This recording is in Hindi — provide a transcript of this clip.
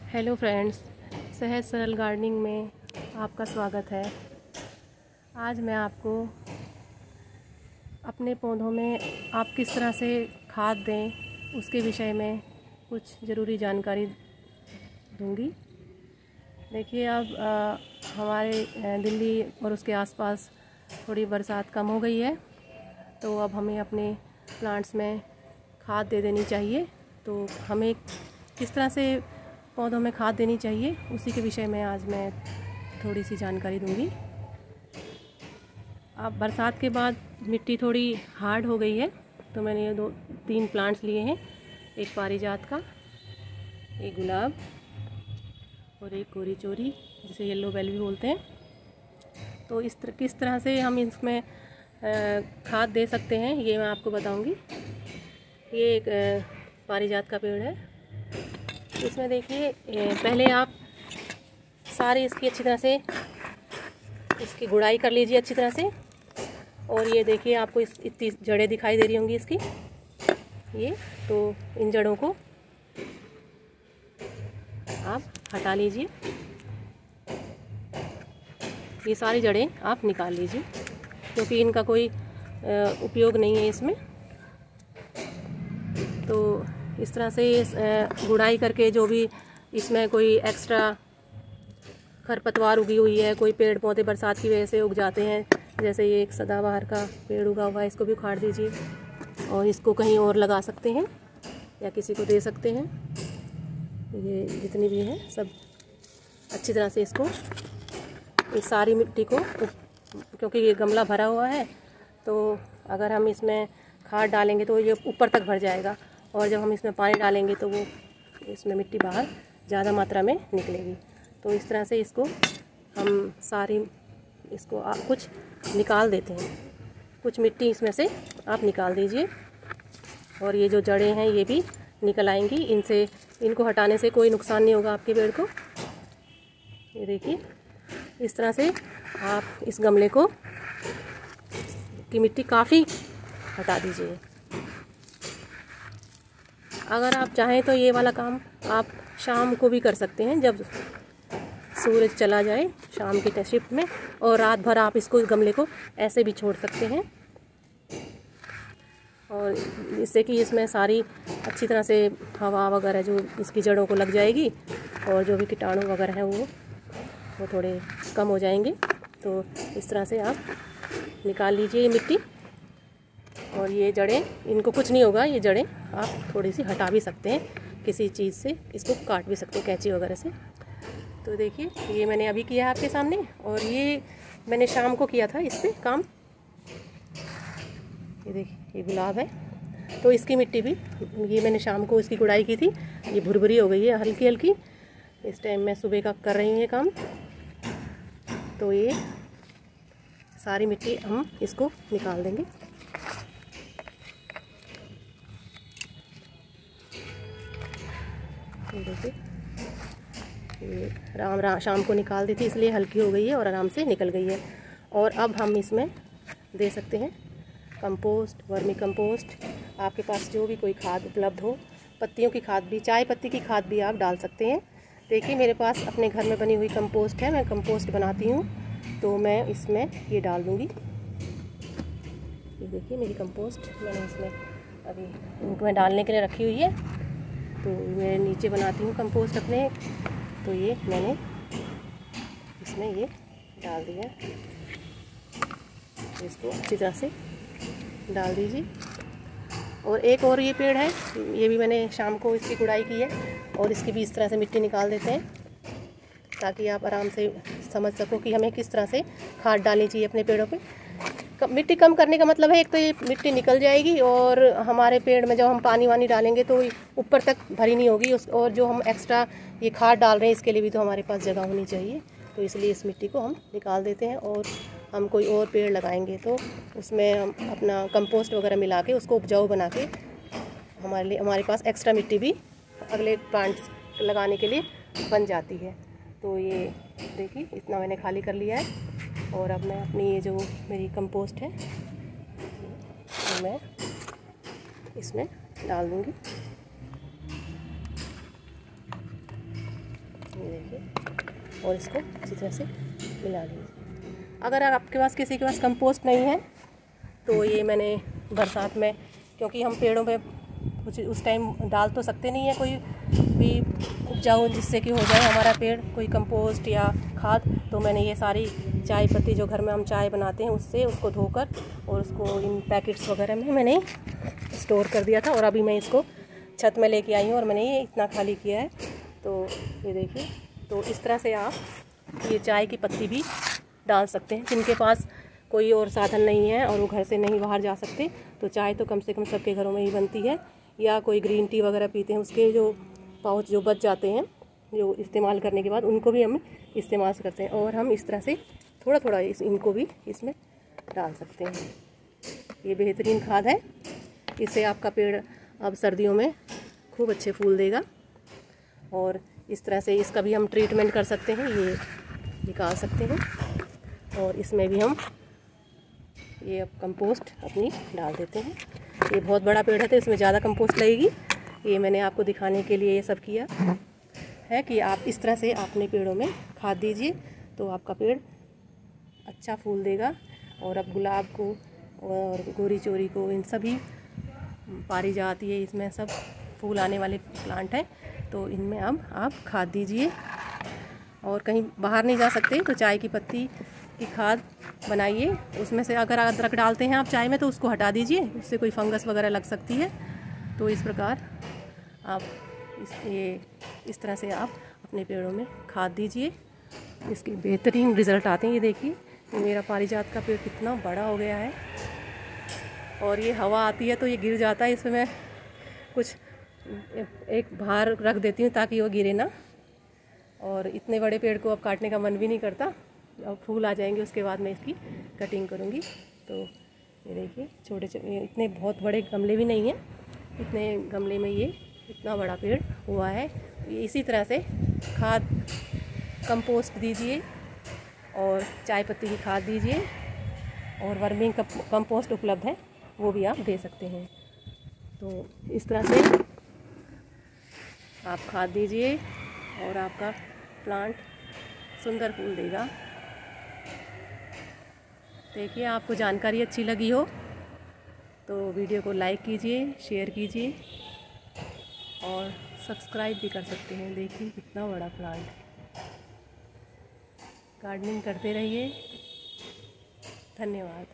हेलो फ्रेंड्स, सहज सरल गार्डनिंग में आपका स्वागत है। आज मैं आपको अपने पौधों में आप किस तरह से खाद दें उसके विषय में कुछ ज़रूरी जानकारी दूंगी। देखिए, अब हमारे दिल्ली और उसके आसपास थोड़ी बरसात कम हो गई है, तो अब हमें अपने प्लांट्स में खाद दे देनी चाहिए। तो हमें किस तरह से पौधों में खाद देनी चाहिए उसी के विषय में आज मैं थोड़ी सी जानकारी दूंगी। अब बरसात के बाद मिट्टी थोड़ी हार्ड हो गई है, तो मैंने ये 2-3 प्लांट्स लिए हैं। एक पारिजात का, एक गुलाब और एक कोरी चोरी जिसे येलो बेल भी बोलते हैं। तो किस तरह से हम इसमें खाद दे सकते हैं ये मैं आपको बताऊंगी। ये एक पारिजात का पेड़ है। इसमें देखिए, पहले आप सारी इसकी अच्छी तरह से इसकी गुड़ाई कर लीजिए अच्छी तरह से। और ये देखिए, आपको इतनी जड़ें दिखाई दे रही होंगी इसकी, ये तो इन जड़ों को आप हटा लीजिए। ये सारी जड़ें आप निकाल लीजिए क्योंकि इनका कोई उपयोग नहीं है इसमें। तो इस तरह से गुड़ाई करके जो भी इसमें कोई एक्स्ट्रा खरपतवार उगी हुई है, कोई पेड़ पौधे बरसात की वजह से उग जाते हैं, जैसे ये एक सदाबहार का पेड़ उगा हुआ है, इसको भी उखाड़ दीजिए और इसको कहीं और लगा सकते हैं या किसी को दे सकते हैं। ये जितनी भी है सब अच्छी तरह से इसको, इस सारी मिट्टी को, क्योंकि ये गमला भरा हुआ है तो अगर हम इसमें खाद डालेंगे तो ये ऊपर तक भर जाएगा, और जब हम इसमें पानी डालेंगे तो वो इसमें मिट्टी बाहर ज़्यादा मात्रा में निकलेगी। तो इस तरह से इसको हम सारी इसको कुछ निकाल देते हैं, कुछ मिट्टी इसमें से आप निकाल दीजिए। और ये जो जड़ें हैं ये भी निकल आएंगी, इनको हटाने से कोई नुकसान नहीं होगा आपके पेड़ को। ये देखिए, इस तरह से आप इस गमले को की मिट्टी काफ़ी हटा दीजिए। अगर आप चाहें तो ये वाला काम आप शाम को भी कर सकते हैं, जब सूरज चला जाए शाम की शिफ्ट में, और रात भर आप इसको गमले को ऐसे भी छोड़ सकते हैं। और इससे कि इसमें सारी अच्छी तरह से हवा वगैरह जो इसकी जड़ों को लग जाएगी और जो भी कीटाणु वगैरह हैं वो थोड़े कम हो जाएंगे। तो इस तरह से आप निकाल लीजिए ये मिट्टी। और ये जड़ें, इनको कुछ नहीं होगा, ये जड़ें आप थोड़ी सी हटा भी सकते हैं किसी चीज़ से, इसको काट भी सकते हैं कैंची वगैरह से। तो देखिए, ये मैंने अभी किया है आपके सामने, और ये मैंने शाम को किया था इस पर काम। ये देखिए, ये गुलाब है, तो इसकी मिट्टी भी ये मैंने शाम को इसकी गुड़ाई की थी। ये भुरभुरी हो गई है हल्की हल्की, इस टाइम मैं सुबह का कर रही हूँ ये काम। तो ये सारी मिट्टी हम इसको निकाल देंगे। देखिए, ये शाम को निकाल दी थी इसलिए हल्की हो गई है और आराम से निकल गई है। और अब हम इसमें दे सकते हैं कंपोस्ट, वर्मी कंपोस्ट, आपके पास जो भी कोई खाद उपलब्ध हो, पत्तियों की खाद भी, चाय पत्ती की खाद भी आप डाल सकते हैं। देखिए, मेरे पास अपने घर में बनी हुई कंपोस्ट है, मैं कंपोस्ट बनाती हूँ, तो मैं इसमें ये डाल दूँगी। ये देखिए, मेरी कंपोस्ट मैंने इसमें अभी इनको मैं डालने के लिए रखी हुई है। तो मैं नीचे बनाती हूँ कंपोस्ट अपने, तो ये मैंने इसमें ये डाल दिया। इसको अच्छी तरह से डाल दीजिए। और एक और ये पेड़ है, ये भी मैंने शाम को इसकी गुड़ाई की है, और इसकी भी इस तरह से मिट्टी निकाल देते हैं ताकि आप आराम से समझ सको कि हमें किस तरह से खाद डालनी चाहिए अपने पेड़ों पे। मिट्टी कम करने का मतलब है, एक तो ये मिट्टी निकल जाएगी और हमारे पेड़ में जब हम पानी वानी डालेंगे तो ऊपर तक भरी नहीं होगी, और जो हम एक्स्ट्रा ये खाद डाल रहे हैं इसके लिए भी तो हमारे पास जगह होनी चाहिए। तो इसलिए इस मिट्टी को हम निकाल देते हैं, और हम कोई और पेड़ लगाएंगे तो उसमें हम अपना कंपोस्ट वगैरह मिला के उसको उपजाऊ बना के हमारे पास एक्स्ट्रा मिट्टी भी अगले प्लांट्स लगाने के लिए बन जाती है। तो ये देखिए, इतना मैंने खाली कर लिया है, और अब मैं अपनी ये जो मेरी कंपोस्ट है तो मैं इसमें डाल दूँगी। ये देखिए, और इसको अच्छी तरह से मिला लीजिए। अगर आपके पास किसी के पास कंपोस्ट नहीं है तो ये मैंने बरसात में, क्योंकि हम पेड़ों पे कुछ उस टाइम डाल तो सकते नहीं है कोई भी उपजाऊ जिससे कि हो जाए हमारा पेड़, कोई कंपोस्ट या खाद, तो मैंने ये सारी चाय पत्ती जो घर में हम चाय बनाते हैं उससे उसको धोकर और उसको इन पैकेट्स वगैरह में मैंने स्टोर कर दिया था। और अभी मैं इसको छत में लेके आई हूँ और मैंने ये इतना खाली किया है। तो ये देखिए, तो इस तरह से आप ये चाय की पत्ती भी डाल सकते हैं। जिनके पास कोई और साधन नहीं है और वो घर से नहीं बाहर जा सकते, तो चाय तो कम से कम सबके घरों में ही बनती है। या कोई ग्रीन टी वगैरह पीते हैं, उसके जो पाउच जो बच जाते हैं जो इस्तेमाल करने के बाद, उनको भी हम इस्तेमाल करते हैं। और हम इस तरह से थोड़ा थोड़ा इनको भी इसमें डाल सकते हैं। ये बेहतरीन खाद है, इससे आपका पेड़ अब सर्दियों में खूब अच्छे फूल देगा। और इस तरह से इसका भी हम ट्रीटमेंट कर सकते हैं, ये निकाल सकते हैं। और इसमें भी हम ये अब कंपोस्ट अपनी डाल देते हैं। ये बहुत बड़ा पेड़ है तो इसमें ज़्यादा कंपोस्ट लगेगी। ये मैंने आपको दिखाने के लिए ये सब किया है कि आप इस तरह से अपने पेड़ों में खाद दीजिए तो आपका पेड़ अच्छा फूल देगा। और अब गुलाब को और गोरी चोरी को, इन सभी पारिजात, ये इसमें सब फूल आने वाले प्लांट हैं, तो इनमें अब आप खाद दीजिए। और कहीं बाहर नहीं जा सकते तो चाय की पत्ती की खाद बनाइए। उसमें से अगर अदरक डालते हैं आप चाय में तो उसको हटा दीजिए, उससे कोई फंगस वगैरह लग सकती है। तो इस प्रकार आप इस तरह से आप अपने पेड़ों में खाद दीजिए, इसके बेहतरीन रिज़ल्ट आते हैं। ये देखिए, ये मेरा पारिजात का पेड़ कितना बड़ा हो गया है। और ये हवा आती है तो ये गिर जाता है, इसमें मैं कुछ एक भार रख देती हूँ ताकि वो गिरे ना। और इतने बड़े पेड़ को अब काटने का मन भी नहीं करता। अब फूल आ जाएंगे उसके बाद मैं इसकी कटिंग करूँगी। तो ये देखिए, छोटे छोटे, इतने बहुत बड़े गमले भी नहीं हैं, इतने गमले में ये इतना बड़ा पेड़ हुआ है। इसी तरह से खाद कंपोस्ट दीजिए और चाय पत्ती की खाद दीजिए, और वर्मिंग कंपोस्ट उपलब्ध है, वो भी आप दे सकते हैं। तो इस तरह से आप खाद दीजिए और आपका प्लांट सुंदर फूल देगा। देखिए, आपको जानकारी अच्छी लगी हो तो वीडियो को लाइक कीजिए, शेयर कीजिए और सब्सक्राइब भी कर सकते हैं। देखिए कितना बड़ा प्लांट है। गार्डनिंग करते रहिए। धन्यवाद।